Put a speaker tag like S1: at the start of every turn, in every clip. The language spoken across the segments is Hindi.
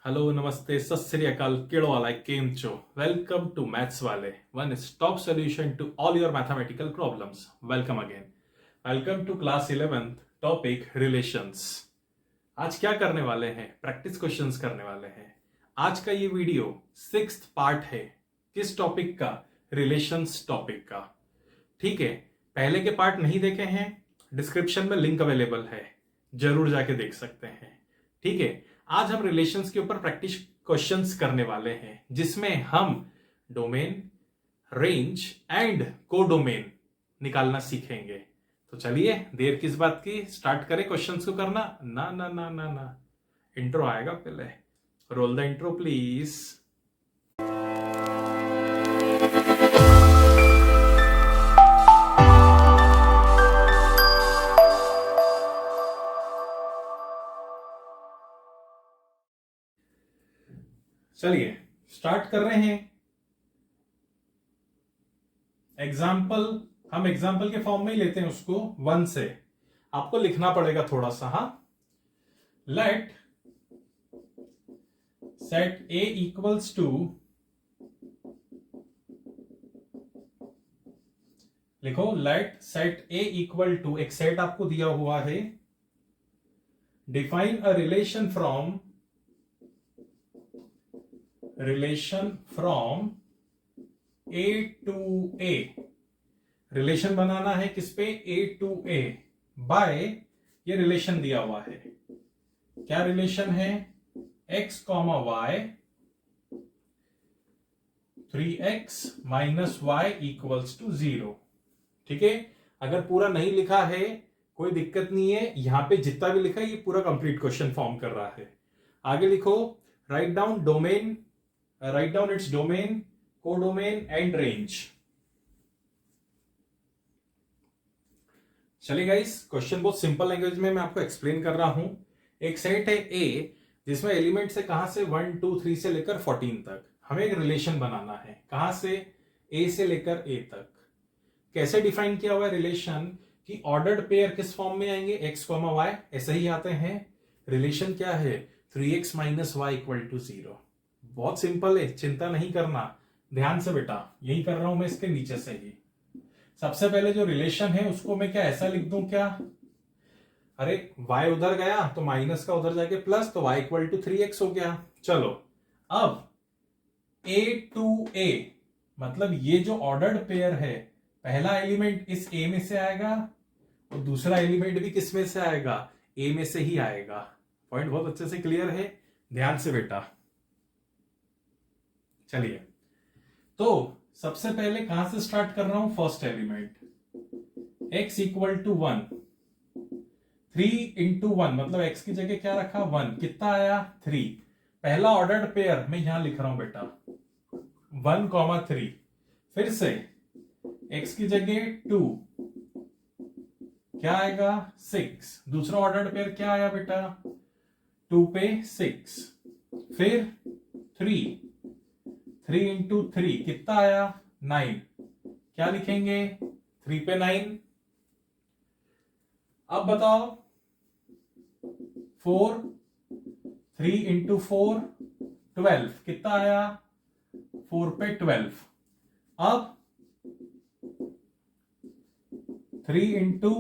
S1: हेलो नमस्ते सत श्री अकाल केड़ो वाला केम चो वेलकम टू मैथ्स वाले one stop solution to all your mathematical problems. Welcome again. Welcome to class 11th topic relations. आज क्या करने वाले हैं? प्रैक्टिस क्वेश्चंस करने वाले हैं। आज का ये वीडियो 6th पार्ट है। किस टॉपिक का? रिलेशंस टॉपिक का। ठीक है, पहले के पार्ट नहीं देखे हैं, डिस्क्रिप्शन में लिंक अवेलेबल है, जरूर जाके देख सकते हैं। ठीक है, आज हम रिलेशंस के ऊपर प्रैक्टिस क्वेश्चंस करने वाले हैं, जिसमें हम डोमेन, रेंज एंड कोडोमेन निकालना सीखेंगे। तो चलिए देर किस बात की, स्टार्ट करें क्वेश्चंस को करना। ना ना ना ना ना, इंट्रो आएगा पहले। Roll the intro please. चलिए स्टार्ट कर रहे हैं। एग्जाम्पल हम एग्जाम्पल के फॉर्म में ही लेते हैं उसको 1 से। आपको लिखना पड़ेगा थोड़ा सा। हाँ, let set A equals to, लिखो let set A equal to, एक सेट आपको दिया हुआ है। Define a relation from A to A. Relation बनाना है किस पे? ए टू ए बाय, ये रिलेशन दिया हुआ है। क्या रिलेशन है? x comma Y 3x minus Y equals to 0। ठीक है, अगर पूरा नहीं लिखा है कोई दिक्कत नहीं है, यहां पे जितना भी लिखा है ये पूरा कंप्लीट क्वेश्चन फॉर्म कर रहा है। आगे लिखो, write down domain, write down its domain, codomain and range. चलिए गाइस, क्वेश्चन बहुत सिंपल लैंग्वेज में मैं आपको एक्सप्लेन कर रहा हूं। एक सेट है ए, जिसमें एलिमेंट से कहां से 1 2 3 से लेकर 14 तक हमें एक रिलेशन बनाना है। कहां से? ए से लेकर ए तक। कैसे डिफाइन किया हुआ है रिलेशन? कि ऑर्डर्ड पेयर किस फॉर्म में आएंगे? एक्स कॉमा वाई ऐसे ही आते हैं। रिलेशन क्या है? 3x minus Y equal to 0। बहुत सिंपल है, चिंता नहीं करना। ध्यान से बेटा, यही कर रहा हूं मैं इसके नीचे से ही। सबसे पहले जो रिलेशन है उसको मैं क्या ऐसा लिख दूं क्या? अरे y उधर गया तो माइनस का उधर जाके प्लस, तो y इक्वल टू 3x हो गया। चलो अब a टू a, मतलब ये जो ऑर्डर्ड पेयर है, पहला एलिमेंट इस a में से आएगा और दूसरा एलिमेंट भी किस में से आएगा? a में से ही आएगा। पॉइंट बहुत अच्छे से क्लियर है, ध्यान से बेटा। चलिए, तो सबसे पहले कहां से स्टार्ट कर रहा हूं? First element x equal to 1, 3 into 1 मतलब x की जगह क्या रखा? 1। कितना आया? 3। पहला ऑर्डर्ड पेयर मैं यहां लिख रहा हूं बेटा 1 कॉमा 3। फिर से x की जगह 2, क्या आएगा? 6। दूसरा ऑर्डर्ड पेयर क्या आया बेटा? 2 पे 6। फिर 3 इंटू 3 कितना आया? 9। क्या लिखेंगे? 3 पे 9। अब बताओ 4, 3 इंटू 4 12 कितना आया? 4 पे 12। अब 3 इंटू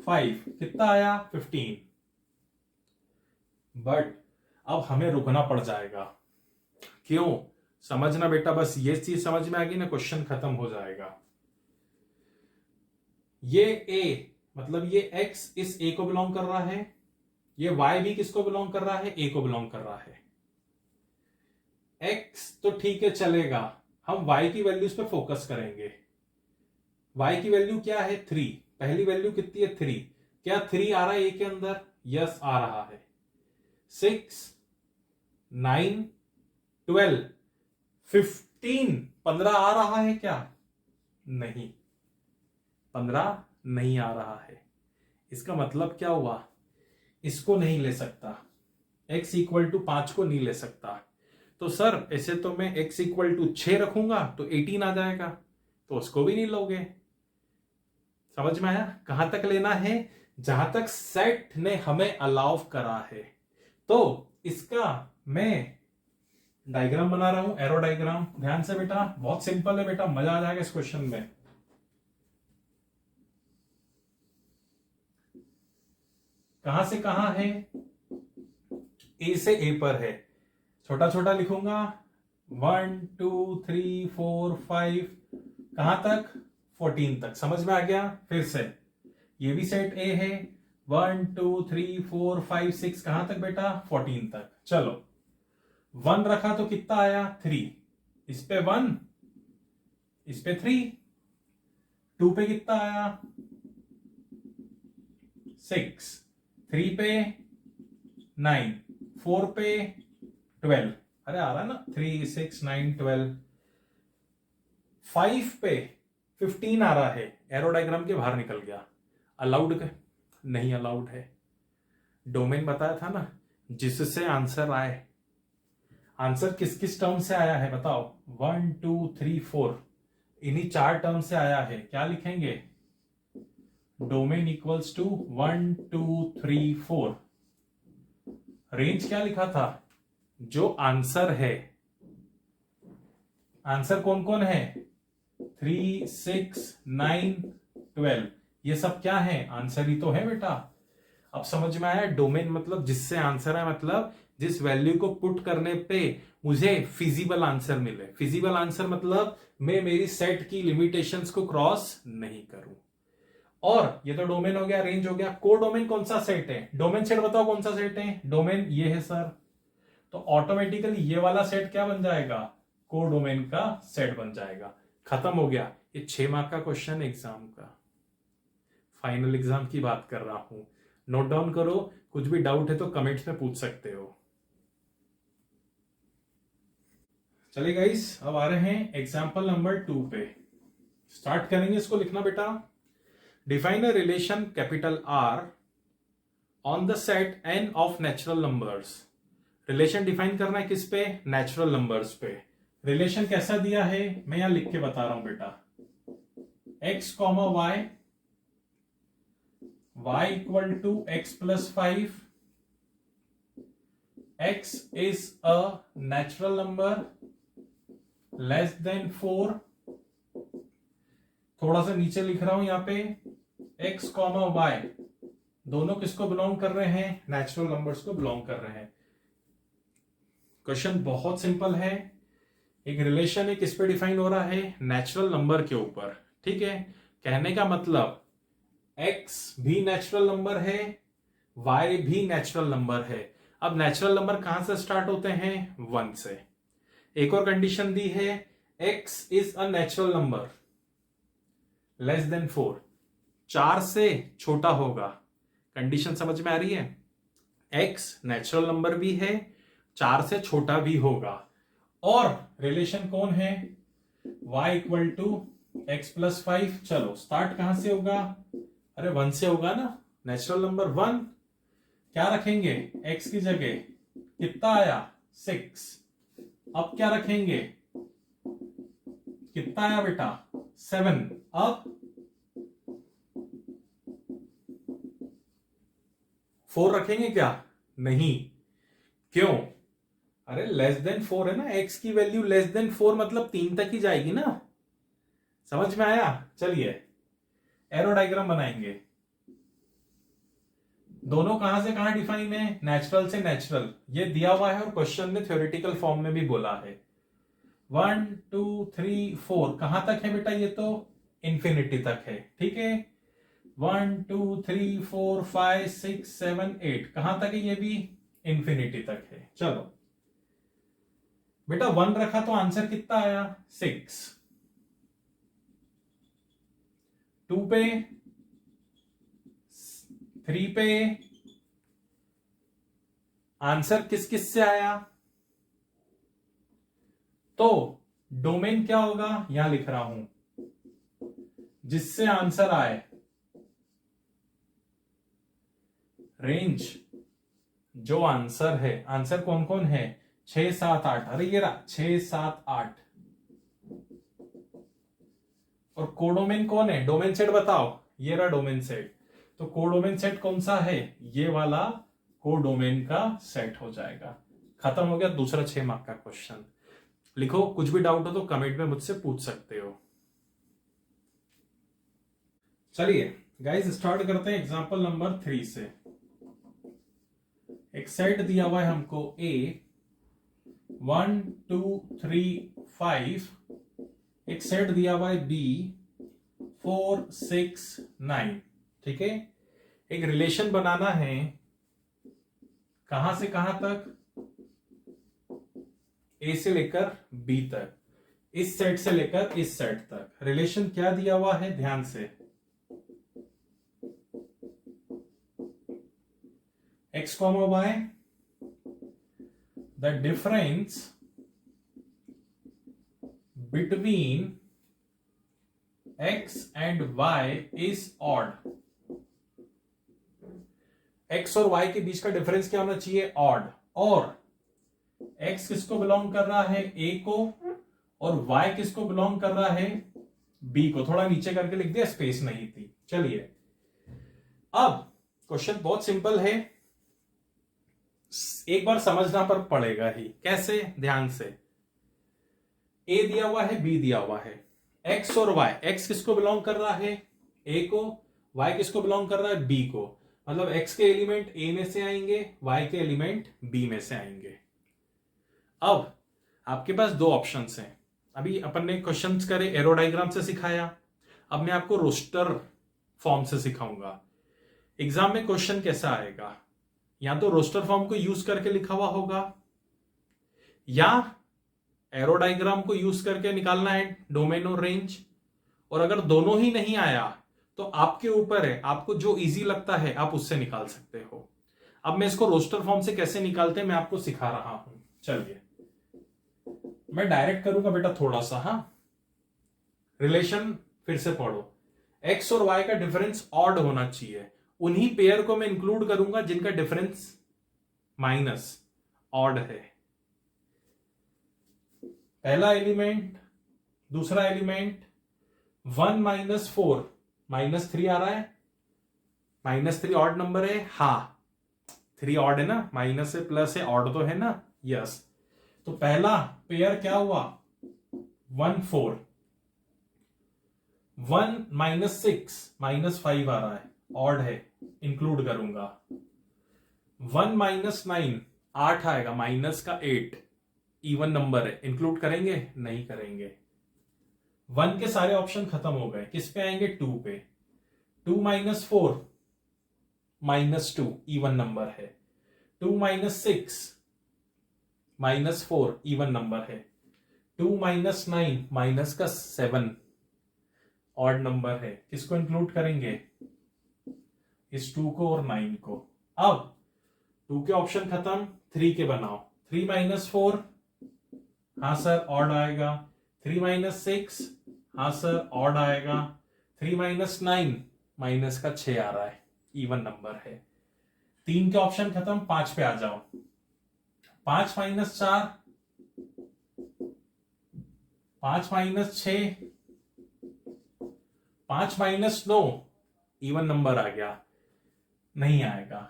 S1: 5 कितना आया? 15। बट अब हमें रुकना पड़ जाएगा। क्यों? समझना बेटा, बस ये चीज समझ में आ गई ना, क्वेश्चन खत्म हो जाएगा। ये a मतलब ये x इस a को बिलोंग कर रहा है, ये y भी किसको बिलोंग कर रहा है? a को बिलोंग कर रहा है। x तो ठीक है चलेगा, हम y की वैल्यूज पे फोकस करेंगे। y की वैल्यू क्या है? 3। पहली वैल्यू कितनी है? 3। क्या 3 आ रहा है a के अंदर? यस आ रहा है। 6 9 12 15 15 आ रहा है क्या? नहीं, 15 नहीं आ रहा है। इसका मतलब क्या हुआ? इसको नहीं ले सकता, x इक्वल टू 5 को नहीं ले सकता। तो सर ऐसे तो मैं x इक्वल टू 6 रखूंगा तो 18 आ जाएगा, तो उसको भी नहीं लोगे। समझ में आया? कहां तक लेना है? जहां तक सेट ने हमें अलाउ करा है। तो इसका मैं डायग्राम बना रहा हूं, एरो डायग्राम। ध्यान से बेटा, बहुत सिंपल है बेटा, मजा आ जाएगा इस क्वेश्चन में। कहां से कहां है? ए से ए पर है। छोटा छोटा लिखूंगा, 1 2 3 4 5, कहां तक? 14 तक। समझ में आ गया? फिर से ये भी सेट ए है, 1 2 3 4 5 6, कहां तक बेटा? 14 तक। चलो 1 रखा तो कितना आया? 3। इस पे 1, इस पे 3। 2 पे कितना आया? 6। 3 पे 9। 4 पे 12। अरे आ रहा ना, 3 6 9 12। 5 पे 15 आ रहा है, एरो डायग्राम के बाहर निकल गया। अलाउड नहीं अलाउड है। डोमेन बताया था ना, जिससे आंसर आए। आंसर किस किस टर्म से आया है बताओ? 1 2 3 4, इन्हीं 4 टर्म से आया है। क्या लिखेंगे? Domain equals to 1 2 3 4। रेंज क्या लिखा था? जो आंसर है। आंसर कौन कौन है? 3 6 9 12। ये सब क्या है? आंसर ही तो है बेटा। अब समझ में आया? डोमेन मतलब जिससे आंसर है, मतलब जिस वैल्यू को पुट करने पे मुझे फिजिबल आंसर मिले। फिजिबल आंसर मतलब मैं मेरी सेट की लिमिटेशंस को क्रॉस नहीं करूं। और ये तो डोमेन हो गया, रेंज हो गया। को डोमेन कौन सा सेट है? डोमेन सेट बताओ कौन सा सेट है? डोमेन ये है सर, तो ऑटोमेटिकली ये वाला सेट क्या बन जाएगा? को डोमेन का सेट बन जाएगा। खत्म हो गया। ये 6 मार्क का क्वेश्चन एग्जाम का, फाइनल एग्जाम की बात कर रहा हूं। नोट डाउन करो, कुछ भी डाउट है तो कमेंट्स में पूछ सकते हो। चलिए गाइस, अब आ रहे हैं एग्जाम्पल नंबर 2 पे। स्टार्ट करेंगे इसको लिखना बेटा। Define a relation capital R on the set N of natural numbers. Relation define करना है किस पे? नेचुरल नंबर्स पे। रिलेशन कैसा दिया है मैं यहां लिख के बता रहा हूं बेटा। x comma Y, y equal to x plus 5, x is a natural number less than 4। थोड़ा सा नीचे लिख रहा हूं यहां पे, x कॉमा वाई दोनों किसको बिलोंग कर रहे हैं? नेचुरल नंबर्स को बिलोंग कर रहे हैं। क्वेश्चन बहुत सिंपल है। एक रिलेशन है किस पे डिफाइन हो रहा है? नेचुरल नंबर के ऊपर। ठीक है, कहने का मतलब x भी नेचुरल नंबर है, y भी नेचुरल नंबर है। अब नेचुरल नंबर कहां से स्टार्ट होते हैं? 1 से। एक और कंडीशन दी है, x is a natural number less than 4, 4 से छोटा होगा। कंडीशन समझ में आ रही है? x नेचुरल नंबर भी है, 4 से छोटा भी होगा। और रिलेशन कौन है? y equal to X plus 5। चलो स्टार्ट कहां से होगा? अरे 1 से होगा ना, नेचुरल नंबर 1। क्या रखेंगे? x की जगह कितना आया? 6। अब क्या रखेंगे? कितना आया बेटा? 7। अब 4 रखेंगे क्या? नहीं। क्यों? अरे लेस देन 4 है ना, x की वैल्यू लेस देन 4 मतलब 3 तक ही जाएगी ना। समझ में आया? चलिए एरो डायग्राम बनाएंगे। दोनों कहां से कहां डिफाइन है? नेचुरल से नेचुरल। ये दिया हुआ है और क्वेश्चन ने थ्योरेटिकल फॉर्म में भी बोला है। 1 2 3 4 कहां तक है बेटा? ये तो इंफिनिटी तक है। ठीक है, 1 2 3 4 5 6 7 8 कहां तक है? ये भी इंफिनिटी तक है। चलो बेटा 1 रखा तो आंसर कितना आया? 6। 2 पे, 3 पे आंसर किस किस से आया? तो डोमेन क्या होगा? यहां लिख रहा हूं, जिससे आंसर आए। रेंज जो आंसर है, आंसर कौन कौन है? 6 7 8। अरे ये रहा 6 7 8। और कोडोमेन कौन है? डोमेन सेट बताओ। ये रहा डोमेन सेट। तो कोडोमेन सेट कौन सा है? ये वाला कोडोमेन का सेट हो जाएगा। खत्म हो गया दूसरा 6 मार्क का क्वेश्चन। लिखो, कुछ भी डाउट हो तो कमेंट में मुझसे पूछ सकते हो। चलिए गाइस स्टार्ट करते हैं एग्जांपल नंबर 3 से। एक सेट दिया हुआ है हमको A 1 2 3 5, एक सेट दिया हुआ है B 4 6 9। ठीक है, एक रिलेशन बनाना है कहां से कहां तक, A से लेकर B तक, इस सेट से लेकर इस सेट तक। रिलेशन क्या दिया हुआ है ध्यान से, x, y, the difference between x and y is odd। x और y के बीच का डिफरेंस क्या होना चाहिए, ऑड। और x किसको बिलोंग कर रहा है, a को, और y किसको बिलोंग कर रहा है, b को। थोड़ा नीचे करके लिख दिया, स्पेस नहीं थी। चलिए अब क्वेश्चन बहुत सिंपल है, एक बार समझना पर पड़ेगा ही। कैसे, ध्यान से। a दिया हुआ है, b दिया हुआ है, x और y, x किसको बिलोंग कर रहा है, a को, y किसको बिलोंग कर रहा है, b को। मतलब x के एलिमेंट a में से आएंगे, y के एलिमेंट b में से आएंगे। अब आपके पास दो ऑप्शंस हैं। अभी अपन ने क्वेश्चंस करे, एरो डायग्राम से सिखाया, अब मैं आपको रोस्टर फॉर्म से सिखाऊंगा। एग्जाम में क्वेश्चन कैसा आएगा, या तो रोस्टर फॉर्म को यूज करके लिखा हुआ होगा, या एरो डायग्राम को यूज करके निकालना है डोमेन और रेंज। और अगर दोनों ही नहीं आया तो आपके ऊपर है, आपको जो इजी लगता है आप उससे निकाल सकते हो। अब मैं इसको रोस्टर फॉर्म से कैसे निकालते हैं मैं आपको सिखा रहा हूं। चलिए मैं डायरेक्ट करूंगा बेटा थोड़ा सा। हाँ, रिलेशन फिर से पढ़ो, एक्स और वाई का डिफरेंस ऑड होना चाहिए। उन्हीं पेयर को मैं इंक्लूड करूंगा जिनका डिफरेंस माइनस ऑड है। पहला एलिमेंट, दूसरा एलिमेंट, 1 माइनस 4, -3 आ रहा है। -3 ऑड नंबर है, हाँ 3 ऑड है ना, माइनस है प्लस है, ऑड तो है ना, यस। तो पहला पेयर क्या हुआ, 1 4, 1 माइनस 6, -5 आ रहा है, ऑड है, इंक्लूड करूंगा। 1 माइनस 9, 8 आएगा, माइनस का 8, इवन नंबर है, इंक्लूड करेंगे, नहीं करेंगे। 1 के सारे ऑप्शन खत्म हो गए, किस पे आएंगे, 2 पे। 2 माइनस 4, -2, इवन नंबर है। 2 माइनस 6, -4, इवन नंबर है। 2 माइनस 9, माइनस का 7, ऑड नंबर है, किसको इंक्लूड करेंगे, इस 2 को और 9 को। अब 2 के ऑप्शन खत्म, 3 के बनाओ। 3 माइनस 4, हाँ सर ऑड आएगा। 3 माइनस 6, हाँ सर ऑड आएगा। 3 माइनस 9, माइनस का 6 आ रहा है, इवन नंबर है। 3 के ऑप्शन खत्म, 5 पे आ जाओ। 5 minus 4, 5 minus 6, 5 minus 9, even number आ गया, नहीं आएगा,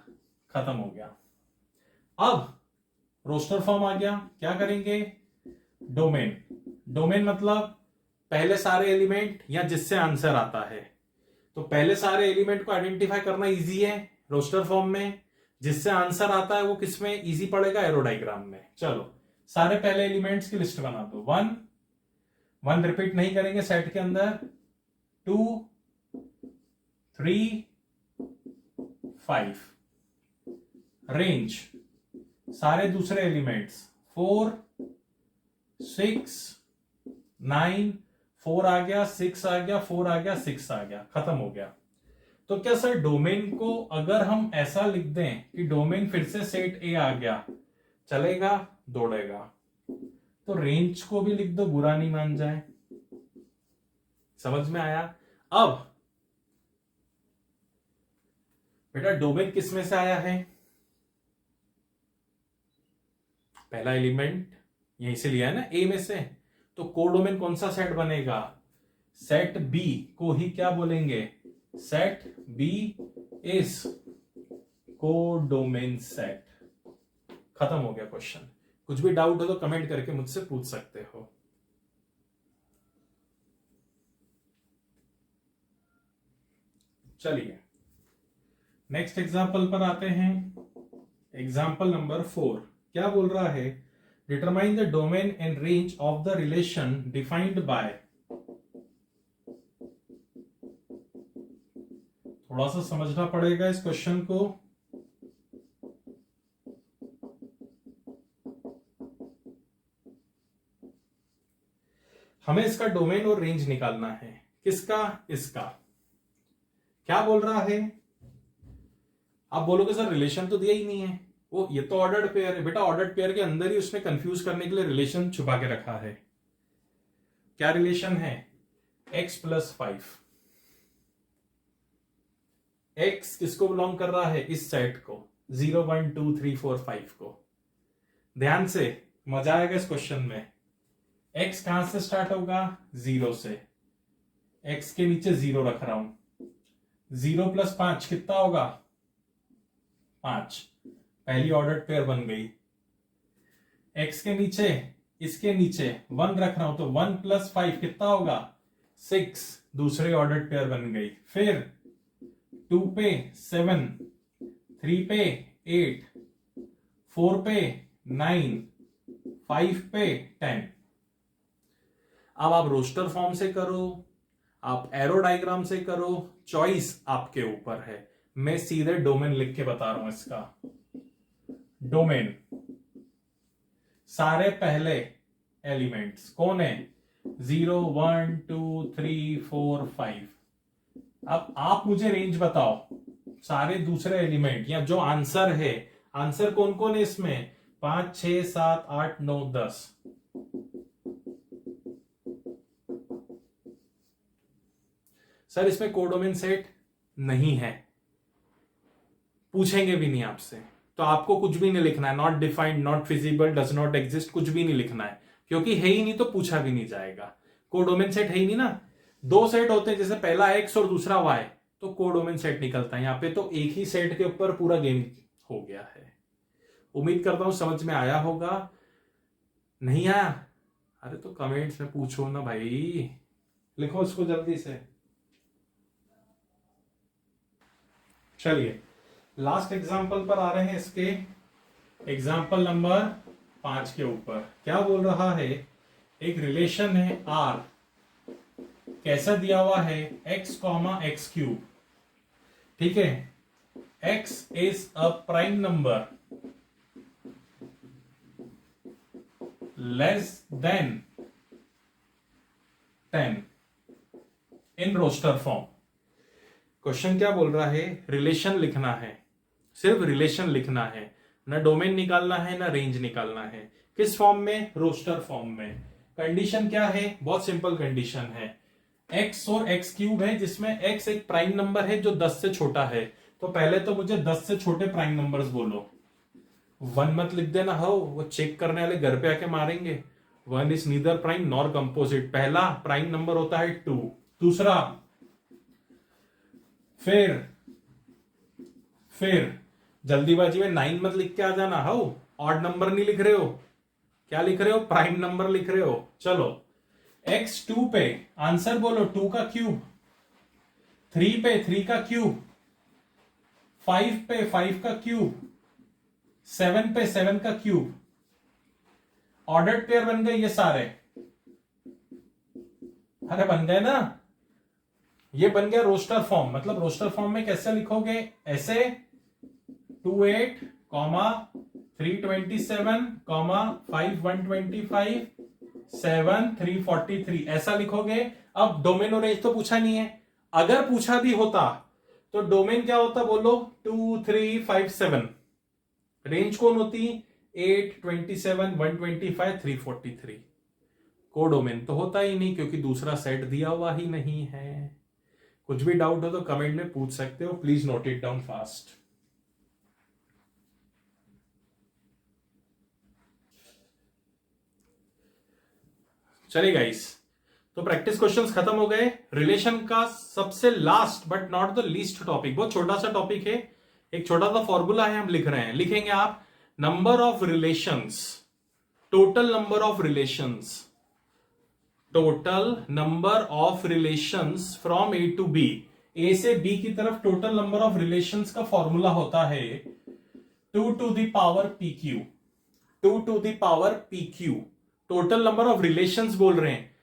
S1: खत्म हो गया। अब रोस्टर फॉर्म आ गया, क्या करेंगे, डोमेन। डोमेन मतलब पहले सारे एलिमेंट या जिससे आंसर आता है। तो पहले सारे एलिमेंट को आइडेंटिफाई करना इजी है रोस्टर फॉर्म में, जिससे आंसर आता है वो किसमें इजी पड़ेगा, एरो डायग्राम में। चलो सारे पहले एलिमेंट्स की लिस्ट बना दो। 1 रिपीट नहीं करेंगे सेट के अंदर, 2 3 5, रेंज सारे दूसरे एलिमेंट्स 4 6 9, 4 आ गया, 6 आ गया, 4 आ गया, 6 आ गया, खत्म हो गया। तो क्या सर डोमेन को अगर हम ऐसा लिख दें कि डोमेन फिर से सेट ए आ गया, चलेगा, दौड़ेगा? तो रेंज को भी लिख दो, बुरा नहीं मान जाए। समझ में आया? अब बेटा डोमेन किस में से आया है, पहला एलिमेंट यहीं से लिया है ना, ए में से। तो कोडोमेन कौन सा सेट बनेगा, सेट बी को ही क्या बोलेंगे, set B is codomain set. खत्म हो गया क्वेश्चन। कुछ भी डाउट हो तो कमेंट करके मुझसे पूछ सकते हो। चलिए नेक्स्ट एग्जाम्पल पर आते हैं। एग्जाम्पल नंबर 4 क्या बोल रहा है, determine the domain and range of the relation defined by. थोड़ा सा समझना पड़ेगा इस क्वेश्चन को। हमें इसका डोमेन और रेंज निकालना है। किसका? इसका। क्या बोल रहा है? आप बोलोगे सर रिलेशन तो दिया ही नहीं है। वो ये तो ऑर्डर्ड पेयर है बेटा, ऑर्डर्ड पेयर के अंदर ही उसने कंफ्यूज करने के लिए रिलेशन छुपा के रखा है। क्या रिलेशन है? x+5। x किसको बिलोंग कर रहा है? इस सेट को, 0 1 2 3 4 5 को। ध्यान से, मजा आएगा इस क्वेश्चन में। x कहां से स्टार्ट होगा? 0 से। x के नीचे 0 रख रहा हूं। 0 + 5 कितना होगा? 5। पहली ऑर्डर्ड पेयर बन गई। x के नीचे, इसके नीचे 1 रख रहा हूं तो 1 + 5 कितना होगा? 6। दूसरी ऑर्डर्ड पेयर बन गई। फिर 2 पे 7, 3 पे 8, 4 पे 9, 5 पे 10। अब आप रोस्टर फॉर्म से करो, आप एरो डायग्राम से करो, चॉइस आपके ऊपर है। मैं सीधे डोमेन लिख के बता रहा हूं इसका। डोमेन, सारे पहले एलिमेंट्स कौन है? 0 1 2 3 4 5। अब आप मुझे रेंज बताओ, सारे दूसरे एलिमेंट या जो आंसर है, आंसर कौन कौन है इसमें? 5 6 7 8 9 10। सर इसमें कोडोमेन सेट नहीं है, पूछेंगे भी नहीं आपसे, तो आपको कुछ भी नहीं लिखना है। Not defined, not feasible, does not exist, कुछ भी नहीं लिखना है, क्योंकि है ही नहीं तो पूछा भी नहीं जाएगा। कोडोमेन सेट है ही नहीं ना। 2 सेट होते हैं, जैसे पहला x और दूसरा y, तो कोडोमेन सेट निकलता है। यहां पे तो एक ही सेट के ऊपर पूरा गेम हो गया है। उम्मीद करता हूं समझ में आया होगा। नहीं आया? अरे तो कमेंट्स में पूछो ना भाई, लिखो इसको जल्दी से। चलिए लास्ट एग्जाम्पल पर आ रहे हैं इसके। एग्जाम्पल नंबर 5 के ऊपर क्या बोल रहा है, एक रिलेशन है R, कैसा दिया हुआ है? x, x³। ठीक है, x is a prime number less than 10 in roster form. Question क्या बोल रहा है? रिलेशन लिखना है, सिर्फ रिलेशन लिखना है, ना डोमेन निकालना है ना रेंज निकालना है। किस फॉर्म में? रोस्टर फॉर्म में। कंडीशन क्या है? बहुत सिंपल कंडीशन है। x और x³ है, जिसमें x एक प्राइम नंबर है जो 10 से छोटा है। तो पहले तो मुझे 10 से छोटे प्राइम नंबर्स बोलो। 1 मत लिख देना, हो वो चेक करने वाले घर पे आके मारेंगे। 1 is neither prime nor composite. पहला प्राइम नंबर होता है 2। दूसरा, फिर जल्दीबाजी में 9 मत लिख के आ जाना। हो ऑड नंबर नहीं लिख रहे हो, क्या लिख रहे हो? प्राइम नंबर लिख रहे हो। चलो x2 पे आंसर बोलो, 2 का क्यूब। 3 पे 3 का क्यूब। 5 पे 5 का क्यूब। 7 पे 7 का क्यूब। ऑर्डर्ड पेयर बन गए ये सारे। अरे बन गए ना, ये बन गया रोस्टर फॉर्म। मतलब रोस्टर फॉर्म में कैसे लिखोगे? ऐसे 28, 327, 5 125, 7 343, ऐसा लिखोगे। अब डोमेन और रेंज तो पूछा नहीं है। अगर पूछा भी होता तो डोमेन क्या होता बोलो? 2 3 5 7। रेंज कौन होती? 8 27 125 343। कोडोमेन तो होता ही नहीं, क्योंकि दूसरा सेट दिया हुआ ही नहीं है। कुछ भी डाउट हो तो कमेंट में पूछ सकते हो, please note it down fast. चलिए गाइस, तो प्रैक्टिस क्वेश्चंस खत्म हो गए। रिलेशन का सबसे last but not the least topic, बहुत छोटा सा टॉपिक है, एक छोटा सा फॉर्मूला है, हम लिख रहे हैं। लिखेंगे आप, number of relations total number of relations, total number of relations from A to B, A से बी की तरफ टोटल नंबर ऑफ रिलेशंस का फॉर्मूला होता है 2 to the power pq, 2 to the power pq। Total number of relations बोल रहे हैं,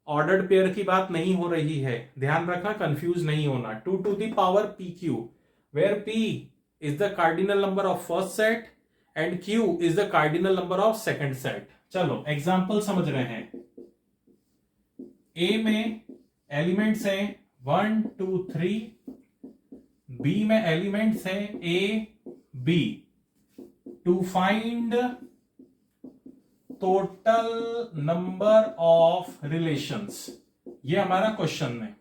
S1: ऑर्डर्ड पेयर की बात नहीं हो रही है, ध्यान रखना, कंफ्यूज नहीं होना। 2 to the power pq, where p is the cardinal number of first set and q is the cardinal number of second set। चलो एग्जांपल समझ रहे हैं। A में एलिमेंट्स हैं 1 2 3, B में एलिमेंट्स हैं A B। To find total number of relations, ये हमारा क्वेश्चन है।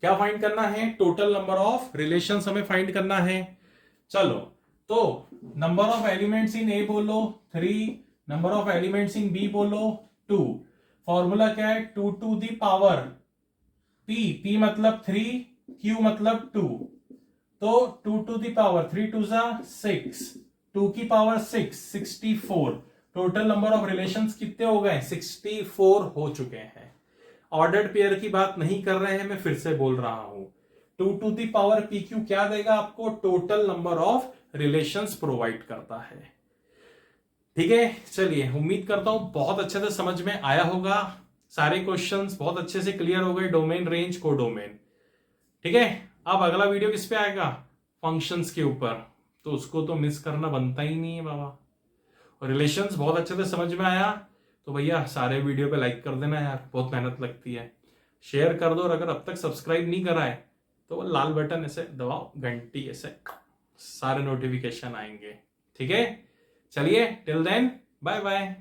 S1: क्या फाइंड करना है? टोटल नंबर ऑफ रिलेशंस हमें फाइंड करना है। चलो, तो number of elements in A बोलो 3, number of elements in B बोलो 2। फॉर्मूला क्या है? 2 to the power p मतलब 3, q मतलब 2। तो 2 to the power 3 2 6, 2 की power 6 64। Total number of relations कितने हो गए? 64 हो चुके हैं। ऑर्डर्ड पेयर की बात नहीं कर रहे हैं, मैं फिर से बोल रहा हूं। 2 to the power pq क्या देगा आपको? Total number of relations provide करता है। ठीक है, चलिए उम्मीद करता हूं बहुत अच्छे से समझ में आया होगा, सारे क्वेश्चंस बहुत अच्छे से क्लियर हो गए, डोमेन, रेंज, कोडोमेन। ठीक है, अब अगला वीडियो किस पे आएगा? फंक्शंस के ऊपर, तो उसको तो मिस करना बनता ही नहीं है बाबा। और रिलेशंस बहुत अच्छे से समझ में आया तो भैया सारे वीडियो पे लाइक कर देना यार, बहुत मेहनत लगती है। शेयर कर दो, और अगर अब तक सब्सक्राइब नहीं करा है तो वो लाल बटन ऐसे दबाओ, घंटी ऐसे, सारे नोटिफिकेशन आएंगे। ठीक है, चलिए टिल देन बाय बाय।